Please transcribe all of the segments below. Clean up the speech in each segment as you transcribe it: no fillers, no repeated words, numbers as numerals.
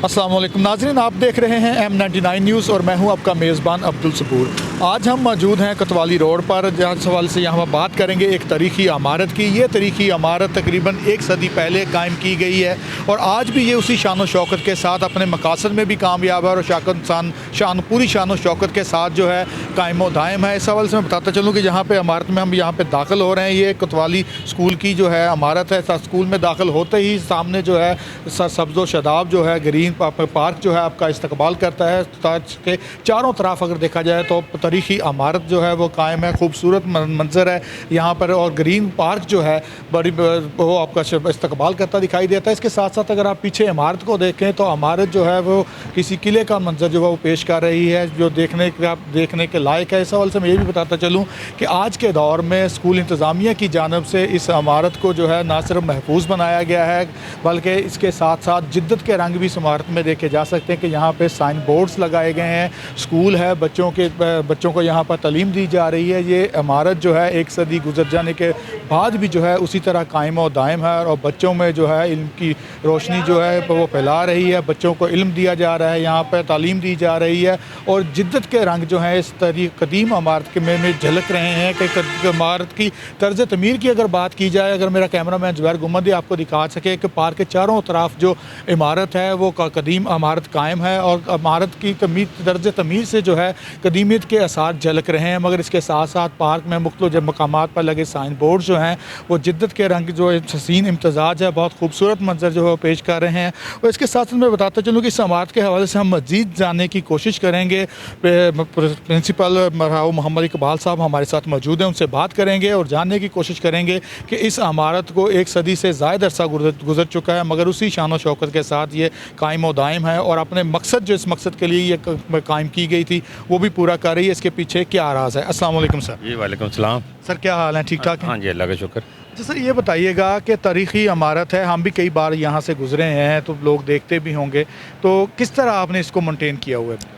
अस्सलाम वालेकुम नाज़रीन, आप देख रहे हैं M99 न्यूज़ और मैं हूं आपका मेज़बान अब्दुल सबूर। आज हम मौजूद हैं कोतवाली रोड पर, जहाँ सवाल से यहाँ पर बात करेंगे एक तारीखी इमारत की। ये तारीखी इमारत तकरीबन 1 सदी पहले कायम की गई है और आज भी ये उसी शान व शौकत के साथ अपने मकासद में भी कामयाब है और पूरी शान व शौकत के साथ जो है कायम व दायम है। इस सवाल से मैं बताता चलूँ कि जहाँ पर इमारत में हम यहाँ पर दाखिल हो रहे हैं, ये कोतवाली स्कूल की जो है इमारत है। स्कूल में दाखिल होते ही सामने जो है सब्ज़ व शदाब जो है ग्रीन पार्क जो है आपका इस्तकबाल करता है। ताज के चारों तरफ अगर देखा जाए तो तारीखी इमारत जो है वो कायम है, खूबसूरत मंजर है यहाँ पर और ग्रीन पार्क जो है बड़ी वो आपका इस्तकबाल करता दिखाई देता है। इसके साथ साथ अगर आप पीछे इमारत को देखें तो इमारत जो है वो किसी किले का मंजर जो है वो पेश कर रही है, जो देखने के लायक है। इस हवाले से मैं ये भी बताता चलूँ कि आज के दौर में स्कूल इंतज़ामिया की जानब से इस इमारत को जो है ना सिर्फ महफूज बनाया गया है बल्कि इसके साथ साथ जिद्दत के रंग भी इस इमारत में देखे जा सकते हैं कि यहाँ पे साइन बोर्ड्स लगाए गए हैं। स्कूल है, बच्चों को यहाँ पर तालीम दी जा रही है। ये इमारत जो है 1 सदी गुजर जाने के बाद भी जो है उसी तरह कायम और दायम है और बच्चों में जो है इल्म की रोशनी जो है वो फैला रही है। बच्चों को इल्म दिया जा रहा है, यहाँ पर तालीम दी जा रही है और जिद्दत के रंग जो है इस कदीम इमारत के में झलक रहे हैं कि इमारत की तर्ज तमीर की अगर बात की जाए, अगर मेरा कैमरा मैन जुबैर गुम्मदी आपको दिखा सके कि पार्क के चारों तरफ जो इमारत है वो कदीम इमारत कायम है और इमारत की दर्ज तमीर से जो है कदीमियत के आसार झलक रहे हैं। मगर इसके साथ साथ पार्क में मुख्तलिफ मकामात पर लगे साइन बोर्ड जो हैं वो जिद्दत के रंग जो हसीन इम्तजाज है, बहुत खूबसूरत मंजर जो है वो पेश कर रहे हैं। और इसके साथ साथ मैं बताता चलूँ कि इस इमारत के हवाले से हम मज़ीद जानने की कोशिश करेंगे। प्रिंसिपल मरहाऊ मोहम्मद इकबाल साहब हमारे साथ मौजूद हैं, उनसे बात करेंगे और जानने की कोशिश करेंगे कि इस इमारत को 1 सदी से ज़ायद अरसा गुजर चुका है मगर उसी शान व शौकत के साथ ये कायम व दायम है और अपने मकसद जो इस मकसद के लिए ये कायम की गई थी वो भी पूरा कर रही है। इसके पीछे क्या राज है? अस्सलाम वालेकुम सर। जी वालेकुम सलाम सर, क्या हाल है? ठीक ठाक है? हाँ जी, अल्लाह का शुक्र। अच्छा सर, ये बताइएगा कि तारीखी इमारत है, हम भी कई बार यहाँ से गुजरे हैं तो लोग देखते भी होंगे, तो किस तरह आपने इसको मेंटेन किया हुआ है?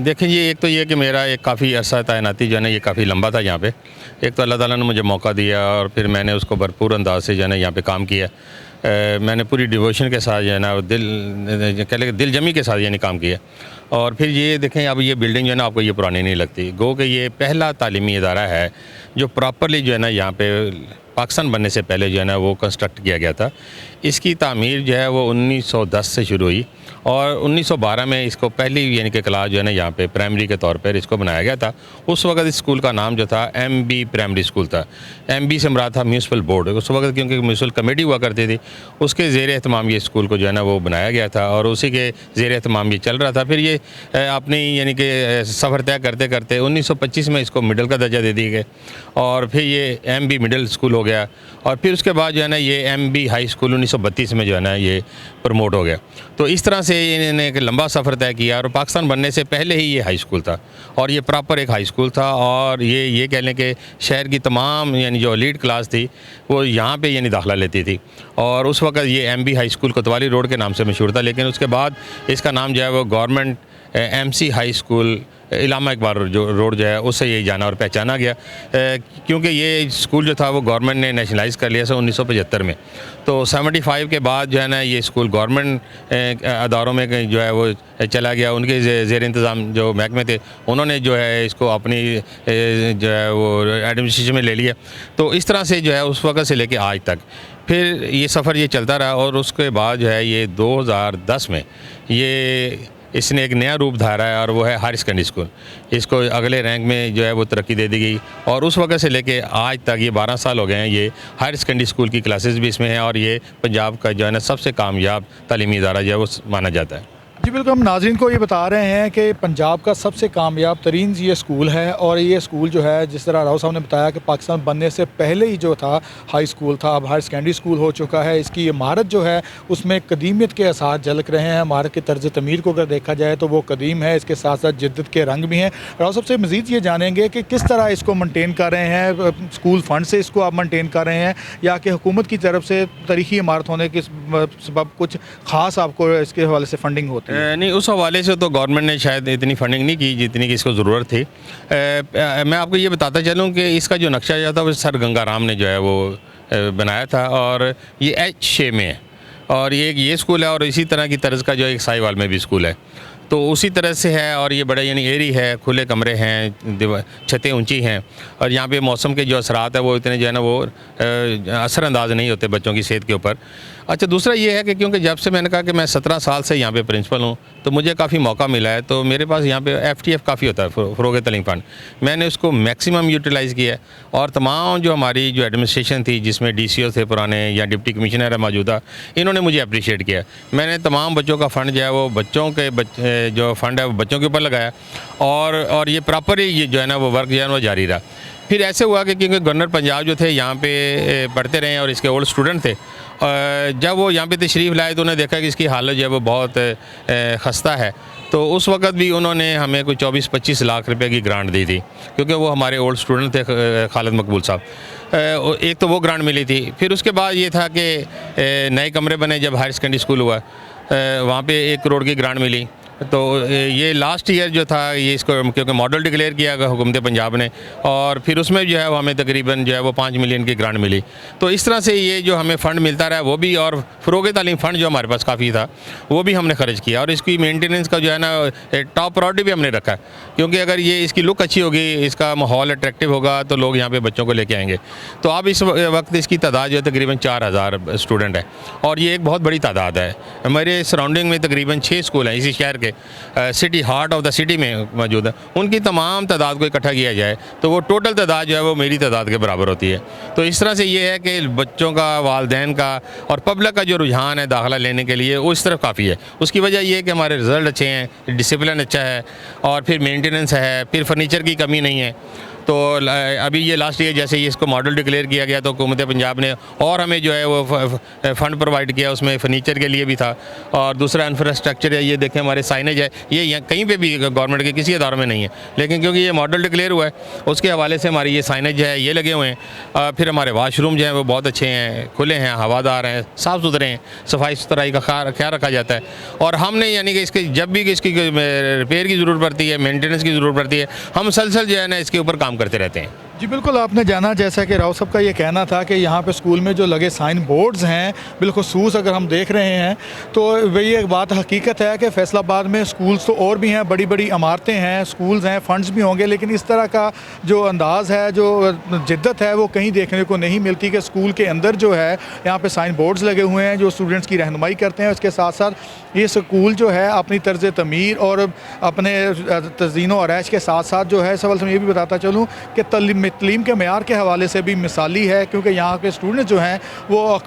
देखें जी, एक तो ये कि मेरा एक काफ़ी अरसा तैनाती जो है ना ये काफ़ी लंबा था यहाँ पे। एक तो अल्लाह ताला ने मुझे मौका दिया और फिर मैंने उसको भरपूर अंदाज से जो है ना यहाँ पे काम किया। मैंने पूरी डिवोशन के साथ जो है ना दिल जमी के साथ यानी काम किया। और फिर ये देखें, अब ये बिल्डिंग जो है ना आपको ये पुरानी नहीं लगती। गो कि ये पहला तालीमी इदारा है जो प्रॉपरली जो है ना यहाँ पे पाकिस्तान बनने से पहले जो है ना वो कंस्ट्रक्ट किया गया था। इसकी तामीर जो है वो 1910 से शुरू हुई और 1912 में इसको पहली यानी कि क्लास जो है ना यहाँ पे प्राइमरी के तौर पर इसको बनाया गया था। उस वक्त इस स्कूल का नाम जो था MB प्राइमरी स्कूल था। MB से मुराद था म्यूनसिपल बोर्ड। उस वक्त क्योंकि म्यूनसिपल कमेटी हुआ करती थी, उसके ज़ेर एहतमाम ये स्कूल को जो है ना वो बनाया गया था और उसी के ज़ेर एहतमाम ये चल रहा था। फिर ये अपनी यानी कि सफ़र तय करते करते 1925 में इसको मिडल का दर्जा दे दिया गया और फिर ये MB मिडल स्कूल हो गया और फिर उसके बाद जो है ना ये MB हाई स्कूल 1932 में जो है ना ये प्रमोट हो गया। तो इस तरह से इन्होंने एक लंबा सफ़र तय किया और पाकिस्तान बनने से पहले ही ये हाई स्कूल था और ये प्रॉपर एक हाई स्कूल था और ये कह लें कि शहर की तमाम यानी जो एलीट क्लास थी वो यहाँ पे यानी दाखिला लेती थी। और उस वक्त ये MB हाई स्कूल कोतवाली रोड के नाम से मशहूर था, लेकिन उसके बाद इसका नाम जो है वो government MC high school Allama Iqbal road जो है उससे यही जाना और पहचाना गया, क्योंकि ये स्कूल जो था वो गवर्नमेंट ने नेशनलाइज़ कर लिया था 1975 में। तो 75 के बाद जो है ना ये स्कूल गवर्नमेंट अदारों में जो है वो चला गया। उनके ज़ेर इंतज़ाम जो महकमे थे उन्होंने जो है इसको अपनी जो है वो एडमिनिस्ट्रेशन में ले लिया। तो इस तरह से जो है उस वक्त से लेके आज तक फिर ये सफ़र ये चलता रहा और उसके बाद जो है ये 2010 में ये इसने एक नया रूप धारा है और वो है हायर सेकेंडरी स्कूल। इसको अगले रैंक में जो है वो तरक्की दे दी गई और उस वक्त से लेके आज तक ये 12 साल हो गए हैं। ये हायर सेकेंडरी स्कूल की क्लासेस भी इसमें हैं और ये पंजाब का जो है ना सबसे कामयाब तालीमी इदारा जो है वो माना जाता है। जी बिल्कुल, हम नाज़रीन को ये बता रहे हैं कि पंजाब का सबसे कामयाब तरीन ये स्कूल है और ये स्कूल जो है जिस तरह राव साहब ने बताया कि पाकिस्तान बनने से पहले ही जो था हाई स्कूल था, अब हायर सेकेंडरी स्कूल हो चुका है। इसकी इमारत जो है उसमें कदीमियत के आसार झलक रहे हैं। इमारत की तर्ज तमीर को अगर देखा जाए तो वो कदीम है, इसके साथ साथ जिद्दत के रंग भी हैं। राव साहब से मज़ीद ये जानेंगे कि किस तरह इसको मेनटेन कर रहे हैं, स्कूल फ़ंड से इसको आप मेनटेन कर रहे हैं या कि हुकूमत की तरफ से तारीखी इमारत होने के सबब कुछ ख़ास आपको इसके हवाले से फ़ंडिंग होती है? नहीं, उस हवाले से तो गवर्नमेंट ने शायद इतनी फंडिंग नहीं की जितनी की इसको ज़रूरत थी। मैं आपको ये बताता चलूँ कि इसका जो नक्शा जो था वो सर गंगा राम ने जो है वो बनाया था और ये H शेप में है। और ये स्कूल है और इसी तरह की तर्ज का जो एक साहिवाल में भी स्कूल है, तो उसी तरह से है। और ये बड़ा यानी एरी है, खुले कमरे हैं, छतें ऊंची हैं, और यहाँ पे मौसम के जो असरात है वो इतने जो है ना वो असरअंदाज नहीं होते बच्चों की सेहत के ऊपर। अच्छा, दूसरा ये है कि क्योंकि जब से मैंने कहा कि मैं 17 साल से यहाँ पे प्रिंसिपल हूँ, तो मुझे काफ़ी मौका मिला है। तो मेरे पास यहाँ पे FTF काफ़ी होता है, फ़रोग़ तलीम फ़ंड, मैंने उसको मैक्सिमम यूटिलाइज़ किया है। और तमाम जो हमारी जो एडमिनिस्ट्रेशन थी, जिसमें DCO थे पुराने या डिप्टी कमिश्नर है मौजूदा, इन्होंने मुझे अप्रिशिएट किया। मैंने तमाम बच्चों का फ़ंड जो है वो बच्चों के जो फ़ंड है वो बच्चों के ऊपर लगाया, और ये प्रॉपर ही ये जो है ना वो वर्क जो है वो जारी रहा। फिर ऐसे हुआ कि क्योंकि गवर्नर पंजाब जो थे यहाँ पे पढ़ते रहे और इसके ओल्ड स्टूडेंट थे, जब वो यहाँ पे तशरीफ़ लाए तो उन्होंने देखा कि इसकी हालत जो है वो बहुत खस्ता है। तो उस वक़्त भी उन्होंने हमें कोई 24-25 लाख रुपए की ग्रांट दी थी, क्योंकि वो हमारे ओल्ड स्टूडेंट थे, खालिद मकबूल साहब। एक तो वो ग्रांट मिली थी। फिर उसके बाद ये था कि नए कमरे बने, जब हायर सेकेंडरी स्कूल हुआ वहाँ पे 1 करोड़ की ग्रांट मिली। तो ये लास्ट ईयर जो था ये इसको क्योंकि मॉडल डिक्लेयर किया गया हुकूमत पंजाब ने, और फिर उसमें जो है वो हमें तकरीबन जो है वो 5 मिलियन की ग्रांट मिली। तो इस तरह से ये जो हमें फ़ंड मिलता रहा वो भी, और फ़रोग़ तालीम फ़ंड जो हमारे पास काफ़ी था वो भी हमने ख़र्च किया, और इसकी मेंटेनेंस का जो है ना टॉप प्रायोरिटी भी हमने रखा है, क्योंकि अगर ये इसकी लुक अच्छी होगी, इसका माहौल अट्रैक्टिव होगा, तो लोग यहाँ पर बच्चों को लेके आएंगे। तो अब इस वक्त इसकी तादाद जो है तकरीबन 4000 स्टूडेंट है, और ये एक बहुत बड़ी तादाद है। हमारे सराउंडिंग में तकरीबन 6 स्कूल हैं इसी शहर के, city heart of the city में मौजूद है। उनकी तमाम तादाद को इकट्ठा किया जाए तो वो टोटल तादाद जो है वो मेरी तादाद के बराबर होती है। तो इस तरह से ये है कि बच्चों का, वालिदैन का और पब्लिक का जो रुझान है दाखिला लेने के लिए वो इस तरफ काफ़ी है। उसकी वजह ये है कि हमारे रिज़ल्ट अच्छे हैं, डिसिप्लिन अच्छा है, और फिर मेंटेनेंस है, फिर फर्नीचर की कमी नहीं है। तो अभी ये लास्ट ईयर जैसे ये इसको मॉडल डिक्लेयर किया गया, तो हुकूमत पंजाब ने और हमें जो है वो फ़ंड प्रोवाइड किया, उसमें फर्नीचर के लिए भी था, और दूसरा इंफ्रास्ट्रक्चर है। ये देखें हमारे साइनेज है, ये कहीं पे भी गवर्नमेंट के किसी इदारों में नहीं है, लेकिन क्योंकि ये मॉडल डिक्लेयर हुआ है उसके हवाले से हमारी ये साइनेज है ये लगे हुए हैं। फिर हमारे वाशरूम जो हैं वो बहुत अच्छे हैं, खुले हैं, हवादार हैं, साफ़ सुथरे हैं, सफाई सुथराई का ख्याल रखा जाता है। और हमने यानी कि इसके जब भी इसकी रिपेयर की ज़रूरत पड़ती है, मेंटेनेंस की ज़रूरत पड़ती है, हम मुसलसल जो है ना इसके ऊपर काम करते रहते हैं। जी बिल्कुल, आपने जाना जैसा कि राव साहब का ये कहना था कि यहाँ पे स्कूल में जो लगे साइन बोर्ड्स हैं, बिलखुसूस अगर हम देख रहे हैं तो वही एक बात हकीकत है कि फैसलाबाद में स्कूल्स तो और भी हैं, बड़ी बड़ी इमारतें हैं, स्कूल्स हैं, फंड्स भी होंगे, लेकिन इस तरह का जो अंदाज़ है, जो जिद्दत है, वो कहीं देखने को नहीं मिलती कि स्कूल के अंदर जो है यहाँ पर साइन बोर्ड्स लगे हुए हैं जो स्टूडेंट्स की रहनुमाई करते हैं। उसके साथ साथ ये स्कूल जो है अपनी तर्ज तमीर और अपने तज़ीन व आरैश के साथ साथ जो है, इस हवाले से मैं ये भी बताता चलूँ कि तलीम के मेयार के हवाले से भी मिसाली है, क्योंकि यहाँ के स्टूडेंट जो हैं वो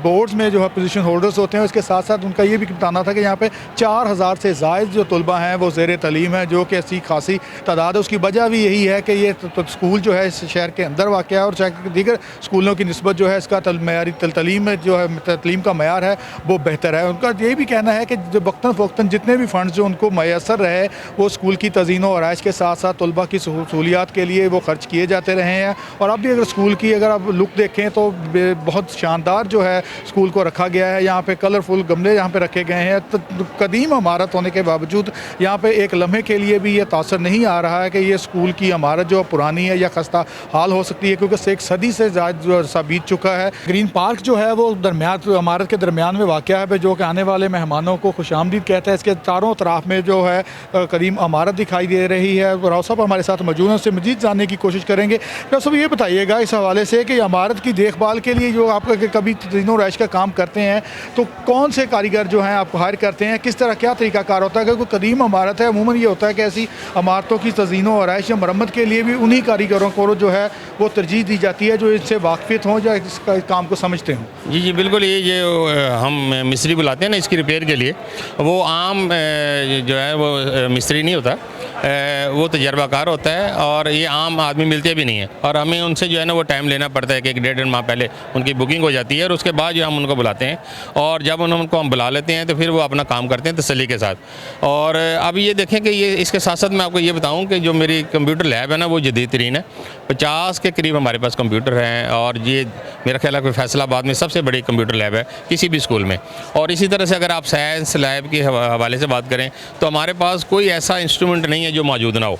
बोर्ड्स में जो है पोजीशन होल्डर्स होते हैं। उसके साथ साथ उनका ये भी बताना था कि यहाँ पे 4000 से ज़ायद जो तलबा हैं वो ज़ेर तलीम है, जो कि अच्छी खासी तादाद है। उसकी वजह भी यही है कि ये स्कूल जो है इस शहर के अंदर वाक़ है, और दीगर स्कूलों की निस्बत जो है इसका मयारी तलीम जो है, तलीम का मयार है वो बेहतर है। उनका यही भी कहना है कि जो वक्तन फ़वक्तन जितने भी फ़ंड्स जो उनको मैसर रहे वो स्कूल की तज़ीन व आरैश के साथ साथ तलबा की सहूलियात के लिए वो खर्च किए जाते रहे हैं। और अब भी अगर स्कूल की अगर आप लुक देखें तो बहुत शानदार जो है स्कूल को रखा गया है। यहाँ पे कलरफुल गमले यहाँ पे रखे गए हैं। तो कदीम इमारत होने के बावजूद यहाँ पे एक लम्हे के लिए भी ये तासर नहीं आ रहा है कि ये स्कूल की इमारत जो पुरानी है या खस्ता हाल हो सकती है, क्योंकि एक सदी से ज़्यादा बीत चुका है। ग्रीन पार्क जो है वो दरमियान इमारत के दरमियान में वाक़या है, जो कि आने वाले मेहमानों को खुशामदीद कहता है। इसके चारों तरफ में जो है कदीम इमारत दिखाई दे रही है। राव साहब हमारे साथ मौजूद हैं, उससे मज़ीद जानने की कोशिश करेंगे। राव साहब ये बताइएगा इस हवाले से कि इमारत की देखभाल के लिए जो आप कभी तज़ीन व आरैश का काम करते हैं तो कौन से कारीगर जो हैं आप हायर करते हैं, किस तरह क्या तरीक़ाकार होता है? अगर कोई कदीम इमारत है, अमूमन ये होता है कि ऐसी इमारतों की तज़ीन व आरैश या मरम्मत के लिए भी उन्हीं कारीगरों को जो है वो तरजीह दी जाती है जो इससे वाक़फ़ियत हों या इस काम को समझते हों। जी बिल्कुल, ये हम मिस्त्री बुलाते हैं ना इसकी रिपेयर के लिए, वो आम जो है वो मिस्त्री नहीं होता, वो तजर्बाकार होता है, और ये आम आदमी मिलते भी नहीं है। और हमें उनसे जो है ना वो टाइम लेना पड़ता है कि 1-1.5 माह पहले उनकी बुकिंग हो जाती है, और उसके बाद जो हम उनको बुलाते हैं, और जब उनको हम बुला लेते हैं तो फिर वो अपना काम करते हैं तसल्ली के साथ। और अब ये देखें कि ये इसके साथ साथ मैं आपको ये बताऊँ कि जो मेरी कंप्यूटर लैब है ना वो जदीद तरीन है। 50 के करीब हमारे पास कंप्यूटर हैं, और ये मेरा ख्याल है कि फैसलाबाद में सबसे बड़ी कंप्यूटर लैब है किसी भी स्कूल में। और इसी तरह से अगर आप साइंस लैब के हवाले से बात करें तो हमारे पास कोई ऐसा इंस्ट्रूमेंट नहीं है जो मौजूद ना हो।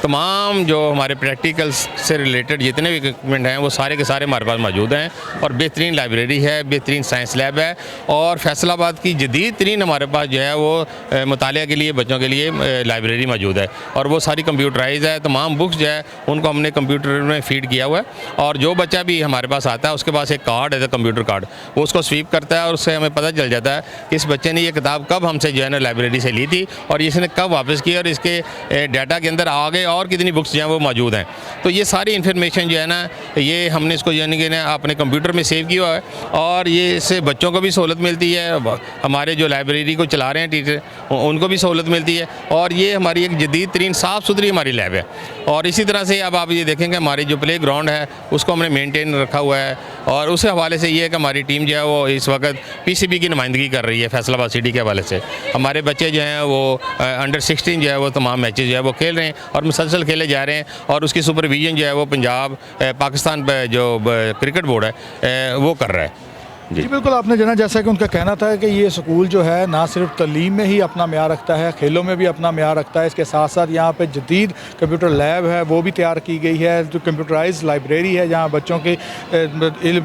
तमाम जो हमारे प्रैक्टिकल से रिलेटेड जितने भी इक्विपमेंट हैं वो सारे के सारे हमारे पास मौजूद हैं और बेहतरीन लाइब्रेरी है, बेहतरीन साइंस लैब है और फैसलाबाद की जदीद तरीन हमारे पास जो है वो मुतालिया के लिए बच्चों के लिए लाइब्रेरी मौजूद है और वो सारी कंप्यूटराइज है। तमाम बुक्स जो है उनको हमने कंप्यूटर में फीड किया हुआ है और जो बच्चा भी हमारे पास आता है उसके पास एक कार्ड है, कंप्यूटर कार्ड, वो उसको स्वीप करता है और उससे हमें पता चल जाता है कि इस बच्चे ने ये किताब कब हमसे जो है ना लाइब्रेरी से ली थी और इसने कब वापस की और इसके डाटा के अंदर आगे और कितनी बुक्स जो हैं वो मौजूद हैं। तो ये सारी इन्फॉर्मेशन जो है ना ये हमने इसको यानी कि ना अपने कंप्यूटर में सेव किया हुआ है और ये इससे बच्चों को भी सहूलत मिलती है, हमारे जो लाइब्रेरी को चला रहे हैं टीचर उनको भी सहूलत मिलती है और ये हमारी एक जदीद तरीन साफ़ सुथरी हमारी लैब है। और इसी तरह से अब आप ये देखेंगे हमारी जो प्ले ग्राउंड है उसको हमने मेंटेन रखा हुआ है और उस हवाले से ये है कि हमारी टीम जो है वो इस वक्त पीसीबी की नुमाइंदगी कर रही है फैसलाबाद सिटी के हवाले से। हमारे बच्चे जो हैं वो अंडर 16 जो है वो तमाम मैचेस जो है वो खेल रहे हैं और मुसलसल खेले जा रहे हैं और उसकी सुपरविजन जो है वो पंजाब पाकिस्तान जो क्रिकेट बोर्ड है वो कर रहा है। जी बिल्कुल, आपने जाना जैसा कि उनका कहना था कि ये स्कूल जो है ना सिर्फ तालीम में ही अपना म्यार रखता है, खेलों में भी अपना म्यार रखता है। इसके साथ साथ यहाँ पे जदीद कंप्यूटर लैब है वो भी तैयार की गई है, जो कंप्यूटराइज लाइब्रेरी है जहाँ बच्चों के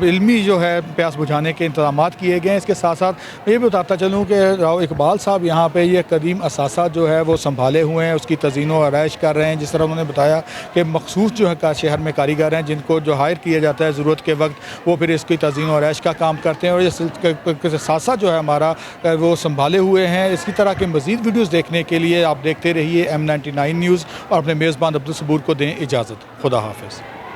इल्मी जो है प्यास बुझाने के इंतजाम किए गए हैं। इसके साथ साथ मैं ये भी बताता चलूँ कि राव इकबाल साहब यहाँ पर ये कदीम असासा जो है वो संभाले हुए हैं, उसकी तज़ीन व आराइश कर रहे हैं। जिस तरह उन्होंने बताया कि मखसूस जो है शहर में कारीगर हैं जिनको जो हायर किया जाता है ज़रूरत के वक्त वो फिर इसकी तज़ीन व आराइश का काम करते हैं और ये साथ साथ जो है हमारा वो संभाले हुए हैं। इसी तरह के मज़ीद वीडियोस देखने के लिए आप देखते रहिए M99 न्यूज़ और अपने मेज़बान अब्दुल सबूर को दें इजाज़त। खुदा हाफ़िज़।